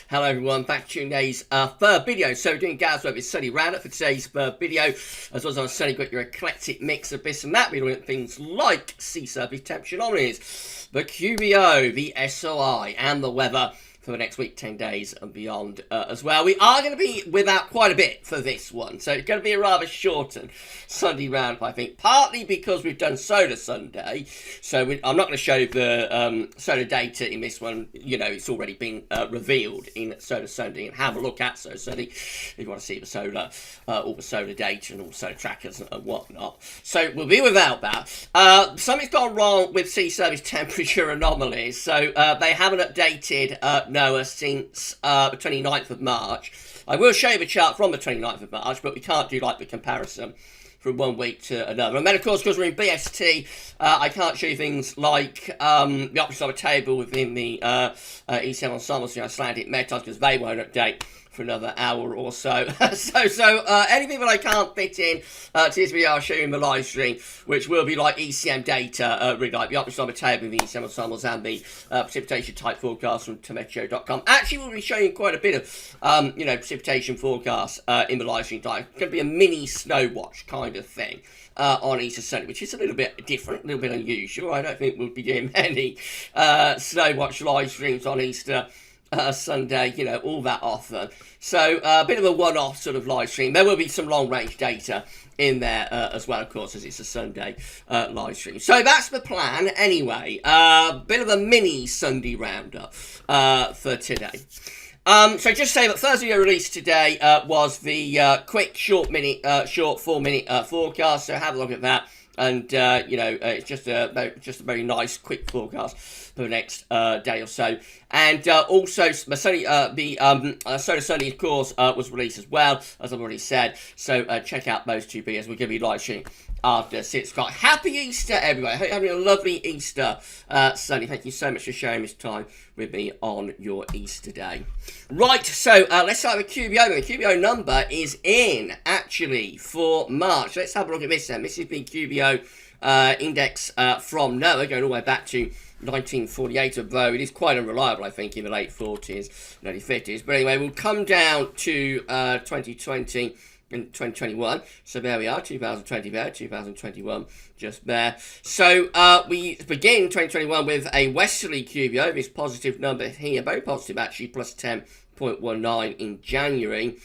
Hello everyone, back to today's third video. So we're doing GavsWeatherVids Sunday Round-Up for today's third video. As well as I've certainly got your eclectic mix of this and that. We're looking at things like sea surface temperature anomalies, the QBO, the SOI, and the weather for the next week, 10 days and beyond as well. We are going to be without quite a bit for this one, so it's going to be a rather shortened Sunday round-up, I think, partly because we've done Solar Sunday, so I'm not going to show the solar data in this one. You know, it's already been revealed in Solar Sunday, and have a look at Solar Sunday if you want to see the solar, all the solar data and all the solar trackers and whatnot. So we'll be without that. Something's gone wrong with sea surface temperature anomalies, so they haven't updated NOAA since the 29th of March. I will show you the chart from the 29th of March, but we can't do like the comparison from one week to another. And then, of course, because we're in BST, I can't show you things like the opposite of a table within the ECM ensembles, the Icelandic metals, because they won't update for another hour or so. so anything that I can't fit in to this video, I'll show you in the live stream, which will be like ECM data, really like the opposite of a table, the ECM ensembles, and the precipitation type forecast from tometeo.com. Actually, we'll be showing quite a bit of, precipitation forecast in the live stream type. It's going to be a mini snow watch kind of thing on Easter Sunday, which is a little bit different, a little bit unusual. I don't think we'll be doing many snow watch live streams on Easter Sunday, all that often. So a bit of a one-off sort of live stream. There will be some long-range data in there as well, of course, as it's a Sunday live stream. So that's the plan anyway. Bit of a mini Sunday roundup for today. So just say that first video released today was the quick short 4-minute forecast. So have a look at that. And it's just a very nice quick forecast for the next day or so. And also the Solar Sunday, of course, was released as well, as I've already said. So check out those two videos. We're going to be live streaming after 6 o'clock. Happy Easter, everybody. I hope you're having a lovely Easter Sunday. Thank you so much for sharing this time with me on your Easter day. Right, so let's start with QBO. The QBO number is in, actually, for March. Let's have a look at this then. This is the QBO index from NOAA, going all the way back to 1948, although it is quite unreliable, I think, in the late 40s and early 50s. But anyway, we'll come down to 2020 and 2021. So there we are, 2020 there, 2021 just there. So we begin 2021 with a westerly QBO, this positive number here, very positive actually, plus 10.19 in January.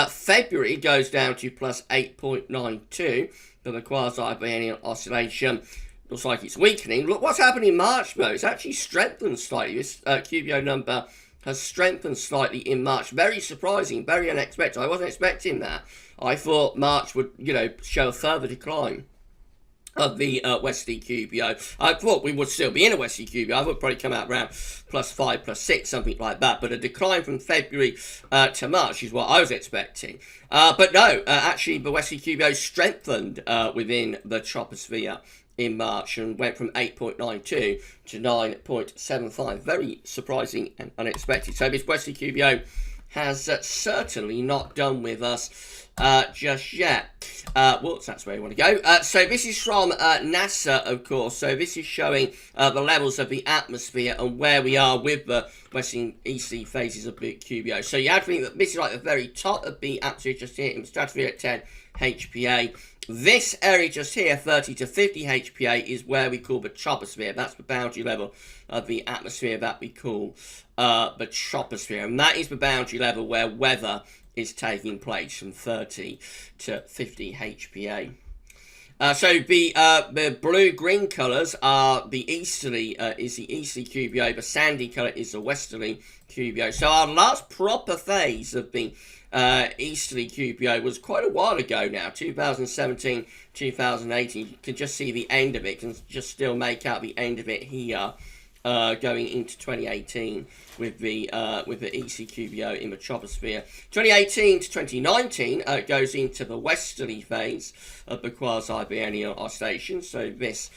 February goes down to plus 8.92 for the quasi-biennial oscillation. Looks like it's weakening. Look what's happened in March, though. It's actually strengthened slightly. This QBO number has strengthened slightly in March. Very surprising, very unexpected. I wasn't expecting that. I thought March would, show a further decline of the westerly QBO. I thought we would still be in a westerly QBO. I would probably come out around plus 5, plus 6, something like that. But a decline from February to March is what I was expecting. But no, actually the westerly QBO strengthened within the troposphere in March and went from 8.92 to 9.75. Very surprising and unexpected. So this westerly QBO has certainly not done with us just yet. That's where we want to go. So this is from NASA, of course. So this is showing the levels of the atmosphere and where we are with the western easterly phases of the QBO. So you have to think that this is like the very top of the atmosphere just here in the stratosphere at 10 HPA. This area just here, 30 to 50 HPA, is where we call the troposphere. That's the boundary level of the atmosphere that we call the troposphere. And that is the boundary level where weather is taking place from 30 to 50 HPA. So the blue-green colours are the easterly, QBO. The sandy colour is the westerly QBO. So our last proper phase of the easterly QBO was quite a while ago now, 2017, 2018. You can just see the end of it, you can just still make out the end of it here, going into 2018 with the ECQBO in the troposphere. 2018 to 2019 goes into the westerly phase of the quasi-biennial oscillation. So this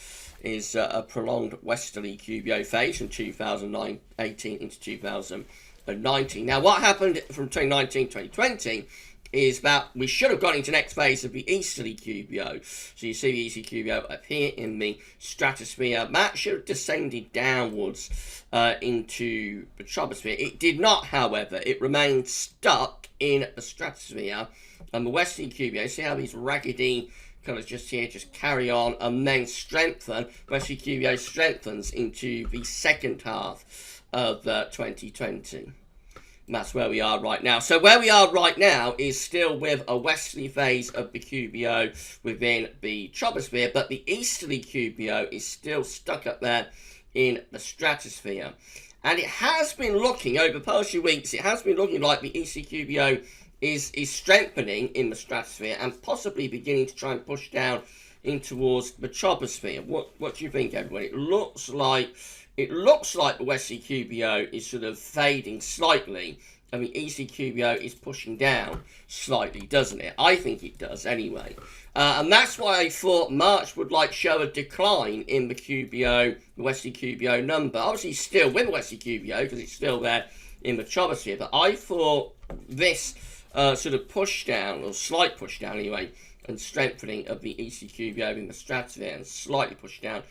is a prolonged westerly QBO phase from 2018 into 2019. Now, what happened from 2019 to 2020 is that we should have gone into the next phase of the easterly QBO. So you see the easterly QBO up here in the stratosphere. That should have descended downwards into the troposphere. It did not, however. It remained stuck in the stratosphere. And the westerly QBO, see how these raggedy colours just here just carry on and then strengthen. Westerly QBO strengthens into the second half of 2020. And that's where we are right now. So where we are right now is still with a westerly phase of the QBO within the troposphere, but the easterly QBO is still stuck up there in the stratosphere. And it has been looking, over the past few weeks, it has been looking like the easterly QBO is strengthening in the stratosphere and possibly beginning to try and push down in towards the troposphere. What do you think, everyone? It looks like the westerly QBO is sort of fading slightly, and the easterly QBO is pushing down slightly, doesn't it? I think it does, anyway. And that's why I thought March would show a decline in the QBO, the westerly QBO number. Obviously, still with the westerly QBO because it's still there in the troposphere. But I thought this sort of push down, or slight push down anyway, and strengthening of the easterly QBO in the stratosphere and slightly push down.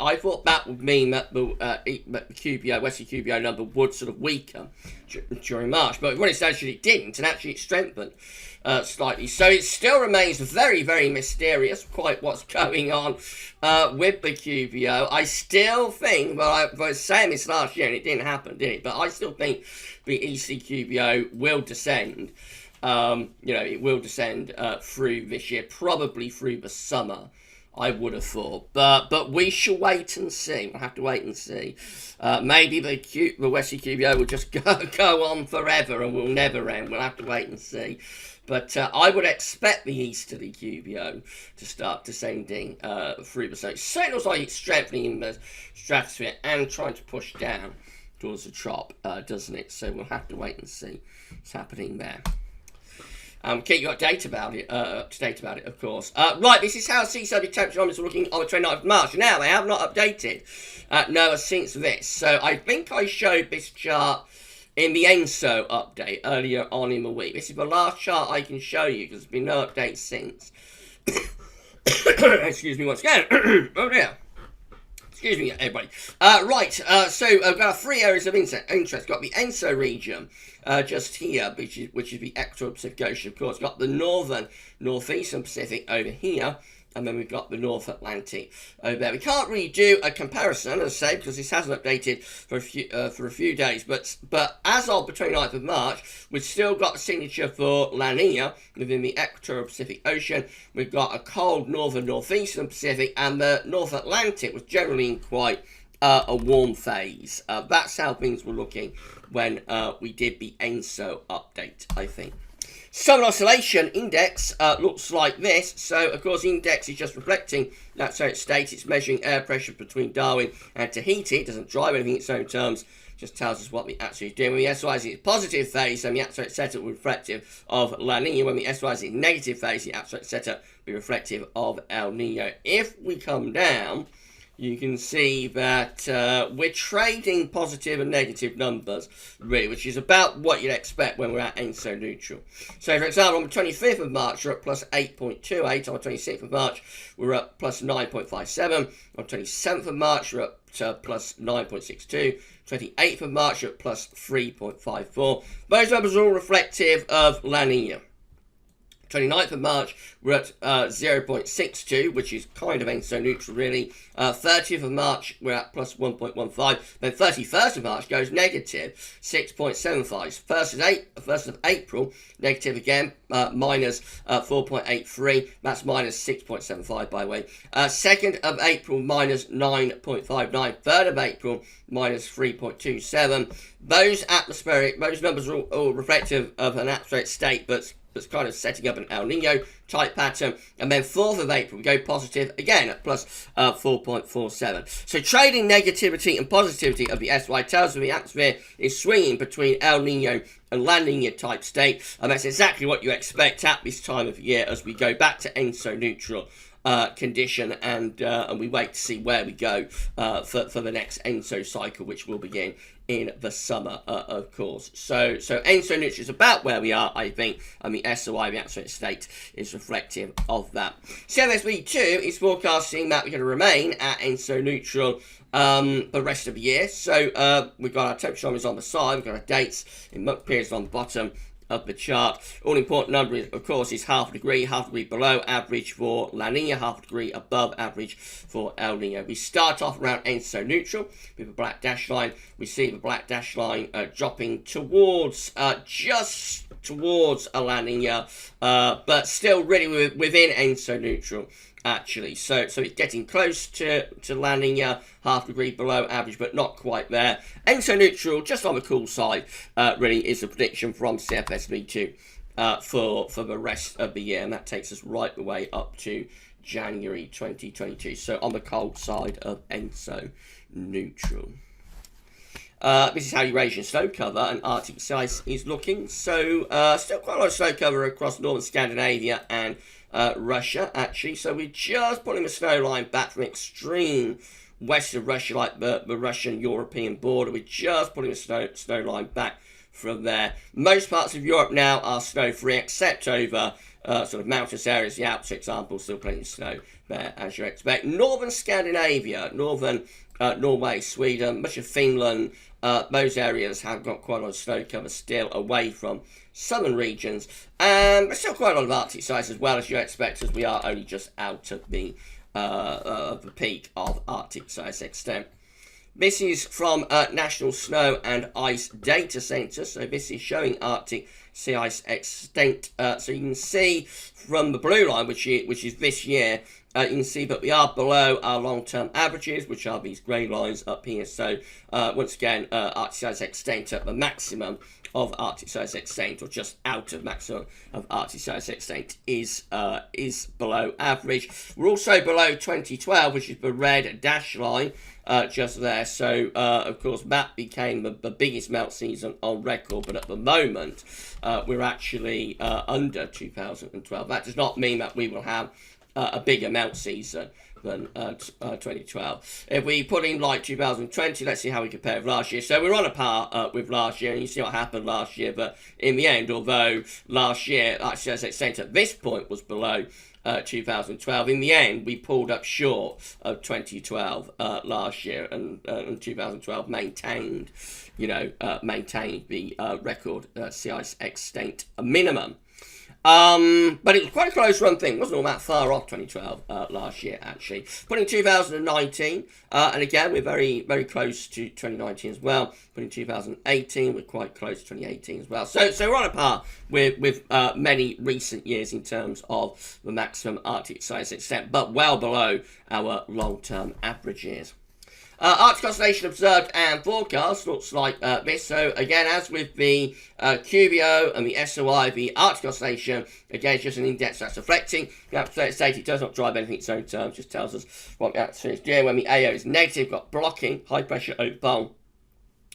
I thought that would mean that the QBO, westerly QBO number would sort of weaken during March, but when it actually it didn't, and actually it strengthened slightly. So it still remains very, very mysterious quite what's going on with the QBO. I still think, well, I was saying this last year and it didn't happen, did it? But I still think the EC QBO will descend. It will descend through this year, probably through the summer, I would have thought, but we shall wait and see. We'll have to wait and see. Maybe the westerly QBO will just go on forever and will never end. We'll have to wait and see. But I would expect the easterly QBO to start descending through the zone. So it looks like it's strengthening in the stratosphere and trying to push down towards the trop, doesn't it? So we'll have to wait and see what's happening there. Keep you up to date about it, of course. Right, this is how sea surface temperatures are looking on the 29th of March. Now, they have not updated NOAA since this. So I think I showed this chart in the ENSO update earlier on in the week. This is the last chart I can show you because there's been no update since. Excuse me once again. Oh dear. Excuse me, everybody. So I've got 3 areas of interest. Got the ENSO region just here, which is the equatorial Pacific Ocean, of course. Got the northern, northeastern Pacific over here, and then we've got the North Atlantic over there. We can't really do a comparison, as I say, because this hasn't updated for a few days. But as of the 29th of March, we've still got a signature for La Nina within the equatorial Pacific Ocean. We've got a cold northern, northeastern Pacific, and the North Atlantic was generally in quite a warm phase. That's how things were looking when we did the ENSO update, I think. Southern Oscillation Index looks like this. So, of course, the index is just reflecting that's how it states. It's measuring air pressure between Darwin and Tahiti. It doesn't drive anything in its own terms. Just tells us what the atmosphere is doing. When the SY is in its positive phase, then the atmospheric setup will be reflective of La Nina. When the SY is in negative phase, the atmospheric setup will be reflective of El Nino. If we come down, you can see that we're trading positive and negative numbers, really, which is about what you'd expect when we're at ENSO neutral. So, for example, on the 25th of March, we're at plus 8.28. On the 26th of March, we're at plus 9.57. On the 27th of March, we're at plus 9.62. 28th of March, we're at plus 3.54. Those numbers are all reflective of La Nina. 29th of March, we're at 0.62, which is kind of ENSO neutral, really. 30th of March, we're at plus 1.15. Then 31st of March goes negative, 6.75. 1st of April, negative again, minus 4.83. That's minus 6.75, by the way. 2nd of April, minus 9.59. 3rd of April, minus 3.27. Those numbers are all reflective of an atmospheric state that's kind of setting up an El Nino type pattern. And then 4th of April, we go positive again at plus 4.47. So trading negativity and positivity of the SY tells us the atmosphere is swinging between El Nino and La Nina type state. And that's exactly what you expect at this time of year as we go back to ENSO neutral condition, and we wait to see where we go for the next ENSO cycle, which will begin in the summer, of course. So ENSO neutral is about where we are, I think, and the SOI, the atmospheric state, is reflective of that. CFSV2 is forecasting that we're going to remain at ENSO neutral the rest of the year. So we've got our temperature numbers on the side, we've got our dates in month periods on the bottom of the chart. All important number, of course, is half a degree below average for La Nina, half a degree above average for El Nino. We start off around ENSO neutral with a black dash line. We see the black dash line dropping towards, just towards a La Nina, but still really within ENSO neutral, actually. So it's getting close to La Nina, half degree below average, but not quite there. ENSO neutral, just on the cool side, really is a prediction from CFSV2 for the rest of the year, and that takes us right the way up to January 2022. So on the cold side of ENSO neutral. This is how Eurasian snow cover and Arctic sea ice is looking. So still quite a lot of snow cover across northern Scandinavia and Russia, actually. So we're just pulling the snow line back from extreme west of Russia, like the Russian-European border. We're just pulling the snow line back from there. Most parts of Europe now are snow-free, except over sort of mountainous areas. The Alps, for example, still plenty of snow there, as you expect. Northern Scandinavia, northern Norway, Sweden, much of Finland, those areas have got quite a lot of snow cover still away from southern regions, and there's still quite a lot of Arctic sea ice as well, as you expect, as we are only just out of the peak of Arctic sea ice extent. This is from National Snow and Ice Data Centre, so this is showing Arctic sea ice extent. So you can see from the blue line, which is this year, you can see that we are below our long-term averages, which are these grey lines up here. So once again, Arctic sea ice extent at the maximum of Arctic sea ice extent, or just out of maximum of Arctic sea ice extent, is below average. We're also below 2012, which is the red dash line just there. So of course that became the biggest melt season on record, but at the moment we're actually under 2012. That does not mean that we will have a bigger melt season than 2012. If we put in like 2020, let's see how we compare with last year. So we're on a par with last year, and you see what happened last year. But in the end, although last year, actually, as extent at this point was below 2012, in the end, we pulled up short of 2012 last year, and 2012 maintained, maintained the record sea ice extent minimum. But it was quite a close run thing. It wasn't all that far off 2012 last year, actually. Putting 2019, and again, we're very, very close to 2019 as well. Putting 2018, we're quite close to 2018 as well. So we're on a par with many recent years in terms of the maximum Arctic sea ice extent, but well below our long-term averages. Arctic oscillation observed and forecast looks like this. So again, as with the QBO and the SOI, the Arctic oscillation, again, is just an index that's reflecting the atmospheric state. It does not drive anything in its own terms, just tells us what the atmosphere is doing. When the AO is negative, we've got blocking, high pressure over pole.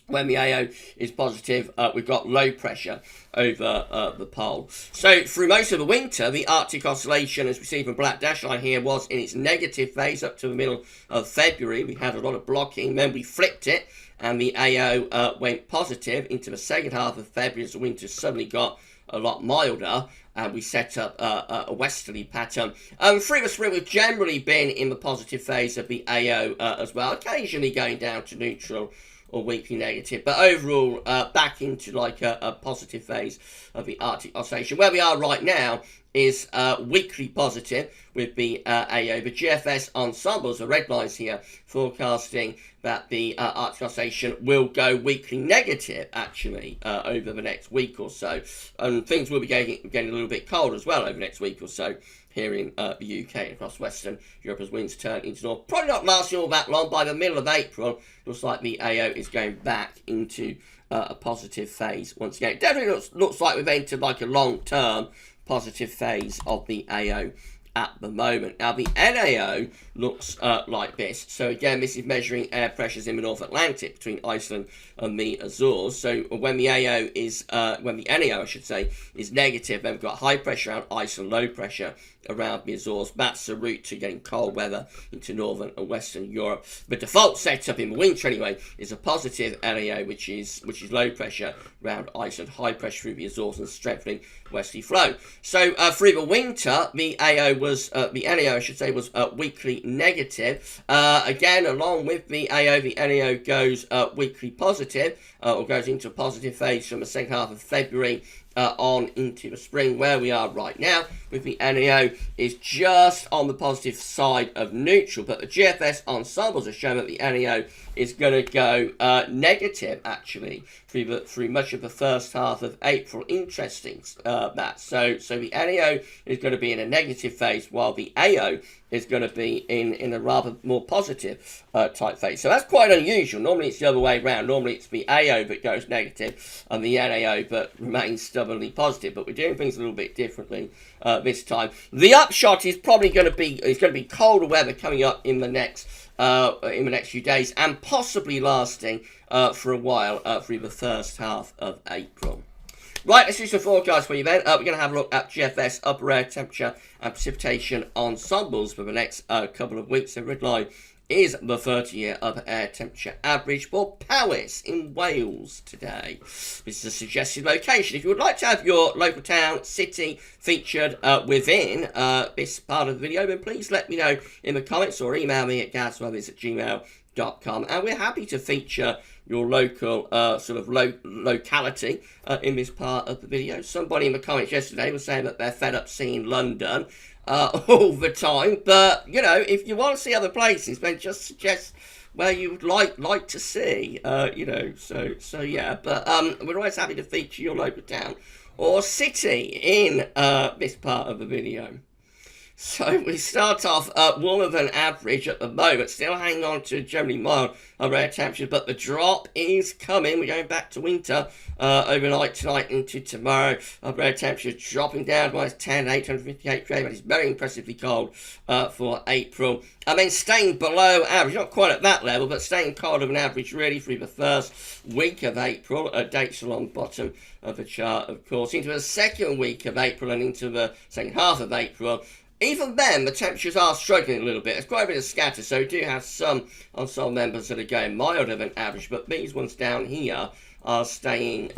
When the AO is positive, we've got low pressure over the pole. So through most of the winter, the Arctic oscillation, as we see from black dash line here, was in its negative phase up to the middle of February. We had a lot of blocking, then we flipped it, and the AO went positive into the second half of February as the winter suddenly got a lot milder, and we set up a westerly pattern. Through the spring, we've generally been in the positive phase of the AO as well, occasionally going down to neutral or weakly negative, but overall back into like a positive phase of the Arctic oscillation. Where we are right now is weakly positive with the AO. The GFS ensembles, the red lines here, forecasting that the Arctic oscillation will go weakly negative actually over the next week or so, and things will be getting a little bit cold as well over the next week or so here in the UK and across Western Europe as winds turn into north. Probably not lasting all that long. By the middle of April, looks like the AO is going back into a positive phase once again. It definitely looks like we've entered like a long-term positive phase of the AO at the moment. Now the NAO looks like this. So again, this is measuring air pressures in the North Atlantic between Iceland and the Azores. So when the AO is, when the NAO I should say, is negative, then we've got high pressure around Iceland, low pressure around the Azores. That's the route to getting cold weather into northern and western Europe. The default setup in the winter anyway is a positive LAO, which is low pressure around Iceland, high pressure through the Azores and strengthening westerly flow. So through the winter, the AO was the LAO, I should say, was weekly negative. Again, along with the AO, the LAO goes weekly positive, or goes into a positive phase from the second half of February on into the spring. Where we are right now with the NEO is just on the positive side of neutral, but the GFS ensembles are showing that the NEO is going to go negative actually through much of the first half of April. Interesting that. So the NEO is going to be in a negative phase while the AO is going to be in a rather more positive type phase. So that's quite unusual. Normally it's the other way around. Normally it's the AO that goes negative and the NAO but remains stubbornly positive. But we're doing things a little bit differently this time. The upshot is probably going to be colder weather coming up in the next few days and possibly lasting for a while through the first half of April. Right, let's do some forecasts for you then. We're going to have a look at GFS, upper air temperature and precipitation ensembles for the next couple of weeks. The red line is the 30-year upper air temperature average for Powys in Wales today. This is a suggested location. If you would like to have your local town, city featured within this part of the video, then please let me know in the comments or email me at GavsWeatherVids@gmail.com, and we're happy to feature your local locality in this part of the video. Somebody in the comments yesterday was saying that they're fed up seeing London all the time, but you know, if you want to see other places, then just suggest where you would like to see, so yeah. But we're always happy to feature your local town or city in this part of the video. So we start off warmer than average at the moment, still hanging on to generally mild air temperatures, but the drop is coming. We're going back to winter overnight tonight into tomorrow. Air temperatures dropping down by 10, 858 grade, but it's very impressively cold for April. And then staying below average, not quite at that level, but staying colder than average really through the first week of April. Dates along the bottom of the chart, of course, into the second week of April and into the second half of April. Even then, the temperatures are struggling a little bit. There's quite a bit of scatter, so we do have some ensemble members that are going milder than average, but these ones down here are staying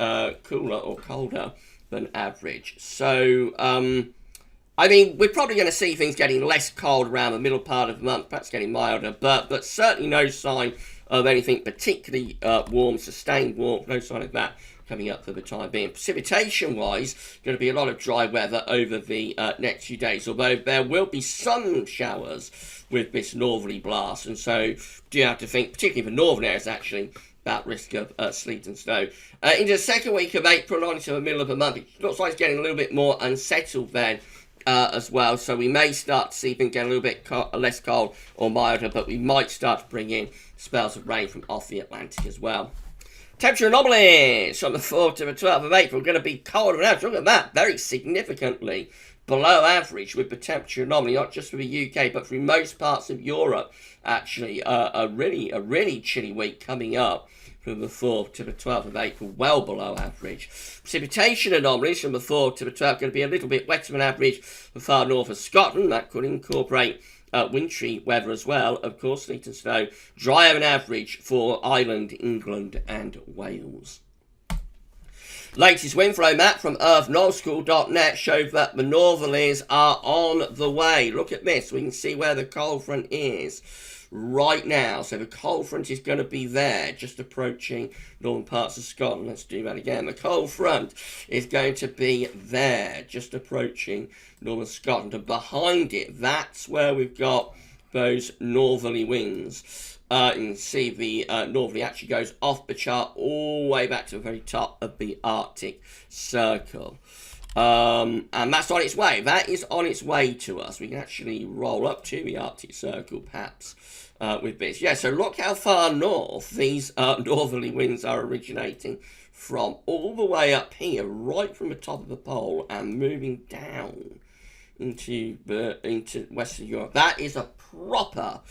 cooler or colder than average. So, I mean, we're probably going to see things getting less cold around the middle part of the month, perhaps getting milder, but certainly no sign of anything particularly warm, sustained warmth, no sign of that coming up for the time being. Precipitation-wise, going to be a lot of dry weather over the next few days, although there will be some showers with this northerly blast, and so do you have to think, particularly for northern areas actually, about risk of sleet and snow. Into the second week of April, on into the middle of the month, it looks like it's getting a little bit more unsettled then as well, so we may start to see things get a little bit less cold or milder, but we might start to bring in spells of rain from off the Atlantic as well. Temperature anomalies from the 4th to the 12th of April going to be colder than average. Look at that, very significantly below average with the temperature anomaly, not just for the UK, but for most parts of Europe. Actually, a really chilly week coming up from the 4th to the 12th of April, well below average. Precipitation anomalies from the 4th to the 12th going to be a little bit wetter than average for far north of Scotland. That could incorporate wintry weather as well, of course, sleet and snow. Drier than average for Ireland, England and Wales. Latest wind flow map from earthnullschool.net shows that the northerlies are on the way. Look at this, we can see where the cold front is right now. So the cold front is going to be there, just approaching northern parts of Scotland. Let's do that again. The cold front is going to be there, just approaching northern Scotland. And behind it, that's where we've got those northerly winds. You can see the northerly actually goes off the chart all the way back to the very top of the Arctic Circle. And that's on its way. That is on its way to us. We can actually roll up to the Arctic Circle, perhaps, with this. Yeah, so look how far north these northerly winds are originating from. All the way up here, right from the top of the pole, and moving down into Western Europe. That is a proper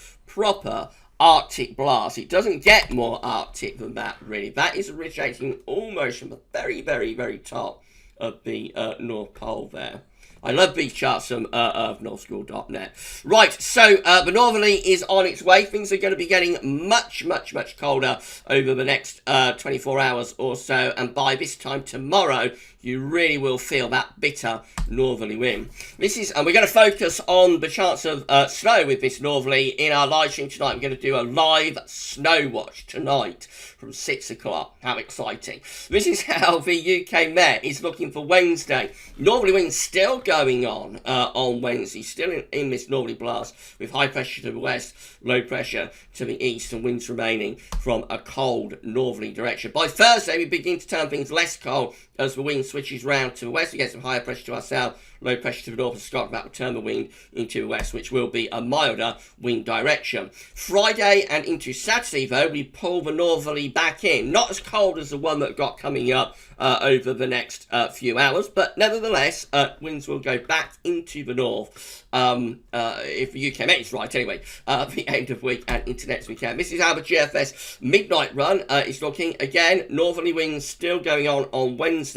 Arctic blast. It doesn't get more Arctic than that, really. That is originating almost from the very top of the North Pole there. I love these charts from northschool.net. Right, so the northerly is on its way. Things are going to be getting much, much, much colder over the next 24 hours or so. And by this time tomorrow, you really will feel that bitter northerly wind. And we're going to focus on the chance of snow with this northerly in our live stream tonight. We're going to do a live snow watch tonight from 6 o'clock. How exciting. This is how the UK Met is looking for Wednesday. Northerly winds still going on Wednesday, still in this northerly blast with high pressure to the west, low pressure to the east, and winds remaining from a cold northerly direction. By Thursday, we begin to turn things less cold as the wind switches round to the west. We get some higher pressure to our south, low pressure to the north of Scotland. That will turn the wind into the west, which will be a milder wind direction. Friday and into Saturday, though, we pull the northerly back in. Not as cold as the one that got coming up over the next few hours, but nevertheless, winds will go back into the north. If the UK Met is right, anyway, the end of week and into next weekend. This is how the GFS midnight run is looking. Again, northerly winds still going on Wednesday.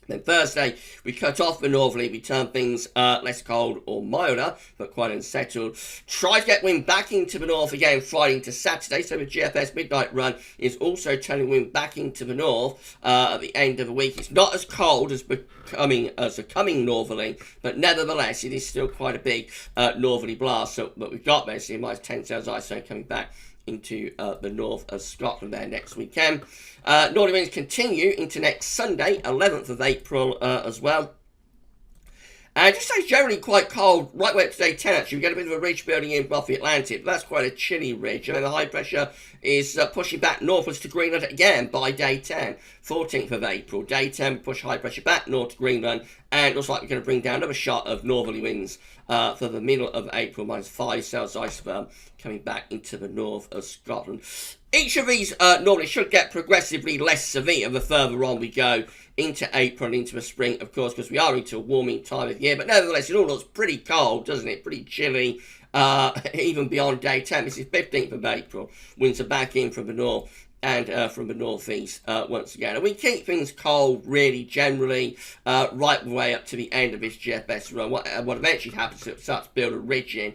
Then Thursday, we cut off the northerly, we turn things less cold or milder, but quite unsettled. Try to get wind back into the north again Friday into Saturday, so the GFS midnight run is also turning wind back into the north at the end of the week. It's not as cold as the coming northerly, but nevertheless, it is still quite a big northerly blast. So, but we've got basically minus 10 cells ISO coming back into the north of Scotland there next weekend. Northerly winds continue into next Sunday, 11th of April as well. And just stays generally quite cold right way up to day 10 actually. We get a bit of a ridge building in above the Atlantic, but that's quite a chilly ridge. And then the high pressure is pushing back northwards to Greenland again by day 10, 14th of April. Day 10, push high pressure back north to Greenland, and it looks like we're going to bring down another shot of northerly winds for the middle of April, minus 5 cells isoform coming back into the north of Scotland. Each of these normally should get progressively less severe the further on we go into April and into the spring, of course, because we are into a warming time of year. But nevertheless, it all looks pretty cold, doesn't it? Pretty chilly, even beyond day 10. This is 15th of April. Winds are back in from the north and from the northeast once again. And we keep things cold, really, generally, right the way up to the end of this GFS run. What eventually happens is it starts to build a ridge in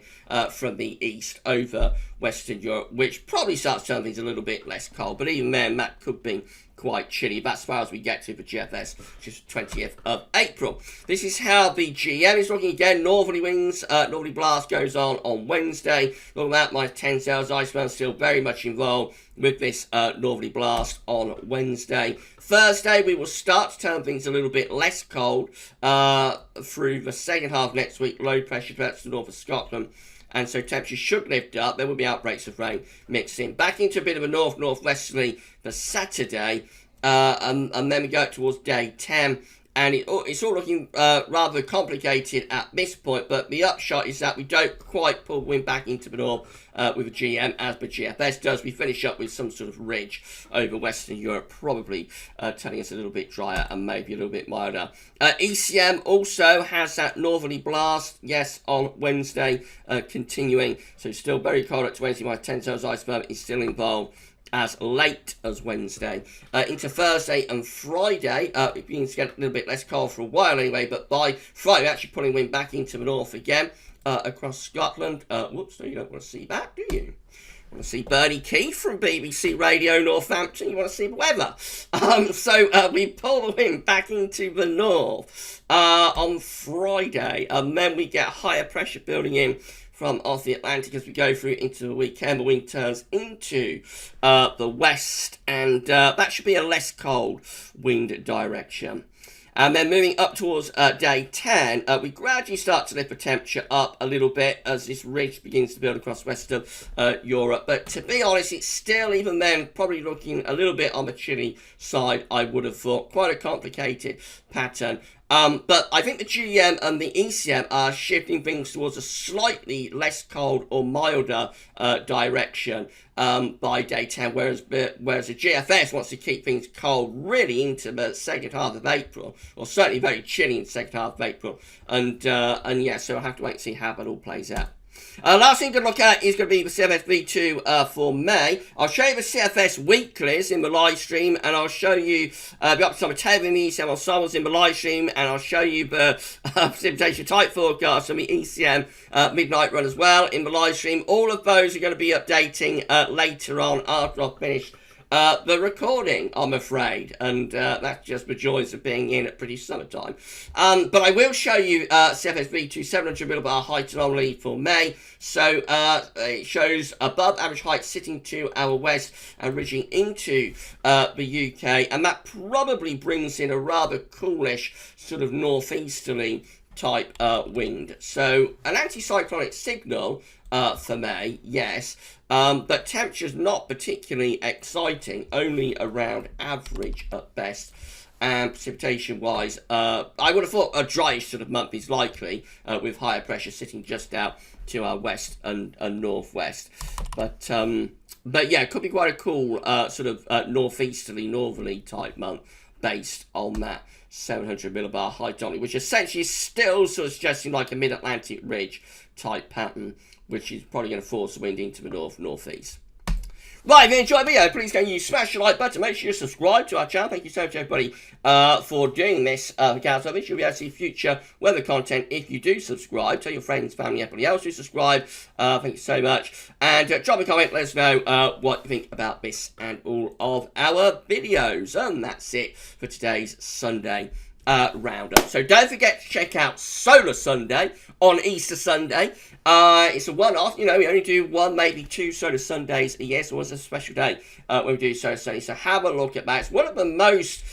from the east over Western Europe, which probably starts to turn things a little bit less cold. But even then, that could be quite chilly. That's as far as we get to for GFS, which is 20th of April. This is how the GM is looking again. Northerly winds, northerly blast goes on Wednesday. Look at that, minus 10 cells. Iceman still very much involved with this northerly blast on Wednesday. Thursday, we will start to turn things a little bit less cold through the second half next week. Low pressure threats to the north of Scotland. And so temperatures should lift up. There will be outbreaks of rain mixed in. Back into a bit of a northwesterly for Saturday. And then we go towards day 10. And it's all looking rather complicated at this point. But the upshot is that we don't quite pull wind back into the north with a GM as the GFS does. We finish up with some sort of ridge over Western Europe, probably telling us a little bit drier and maybe a little bit milder. ECM also has that northerly blast, yes, on Wednesday, continuing. So still very cold at 20, my 10 cells iceberg is still involved as late as Wednesday. Into Thursday and Friday, it begins to get a little bit less cold for a while anyway, but by Friday we're actually pulling wind back into the north again across Scotland. Whoops, no, you don't want to see that, do you? You want to see Bernie Keith from BBC Radio Northampton? You want to see the weather? So we pull the wind back into the north on Friday, and then we get higher pressure building in from off the Atlantic as we go through into the weekend. The wind turns into the west, and that should be a less cold wind direction. And then moving up towards day 10, we gradually start to lift the temperature up a little bit as this ridge begins to build across Western Europe. But to be honest, it's still, even then, probably looking a little bit on the chilly side, I would have thought. Quite a complicated pattern. But I think the GM and the ECM are shifting things towards a slightly less cold or milder direction by day 10, whereas the GFS wants to keep things cold really into the second half of April, or certainly very chilly in the second half of April. And yeah, so I'll have to wait and see how that all plays out. Last thing to look at is going to be the CFS V2 for May. I'll show you the CFS weeklies in the live stream, and I'll show you the uptime of tailing the ECM on samples in the live stream, and I'll show you the precipitation type forecast on the ECM midnight run as well in the live stream. All of those are going to be updating later on after I've finished the recording, I'm afraid, and that's just the joys of being in at British summertime. But I will show you CFS V2 700 millibar height anomaly for May. So it shows above average height sitting to our west and ridging into the UK, and that probably brings in a rather coolish sort of northeasterly type wind. So an anticyclonic signal for May, yes, but temperature's not particularly exciting, only around average at best. And precipitation-wise, I would have thought a dry sort of month is likely, with higher pressure sitting just out to our west and northwest. But yeah, it could be quite a cool sort of northeasterly, northerly type month based on that 700 millibar height only, which essentially is still sort of suggesting like a mid-Atlantic ridge type pattern, which is probably going to force the wind into the northeast. Right, if you enjoyed the video, please go and smash the like button. Make sure you subscribe to our channel. Thank you so much, everybody, for doing this. GavsWeatherVids. You'll be able to see future weather content if you do subscribe. Tell your friends, family, everybody else who subscribe. Thank you so much. And drop a comment. Let us know what you think about this and all of our videos. And that's it for today's Sunday Roundup. So don't forget to check out Solar Sunday on Easter Sunday. It's a one-off, you know, we only do one, maybe two Solar Sundays a year, so it's a special day when we do Solar Sunday. So have a look at that. It's one of the most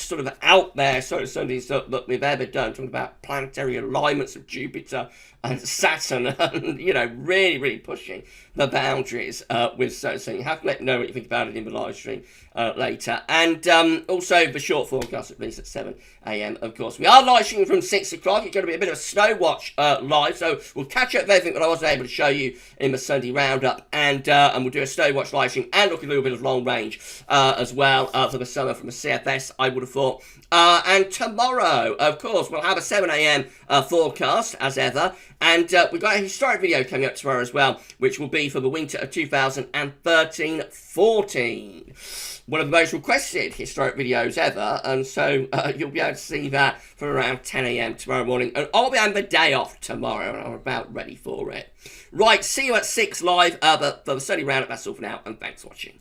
sort of out there Solar Sundays that we've ever done, talking about planetary alignments of Jupiter and Saturn, and, you know, really, really pushing the boundaries with Solar Sunday. You have to let me know what you think about it in the live stream later. And also the short forecast, at least at 7 AM, of course. We are live streaming from 6 o'clock. It's going to be a bit of a snow watch live, so we'll catch up with everything that I wasn't able to show you in the Sunday Roundup, and we'll do a snow watch live stream and look at a little bit of long range as well for the summer from the CFS, I would have thought. And tomorrow, of course, we'll have a 7 AM forecast, as ever. And we've got a historic video coming up tomorrow as well, which will be for the winter of 2013-14. One of the most requested historic videos ever, and so you'll be able to see that from around 10 AM tomorrow morning. And I'll be having the day off tomorrow, and I'm about ready for it. Right, see you at 6 live, but for the Sunday Roundup, that's all for now, and thanks for watching.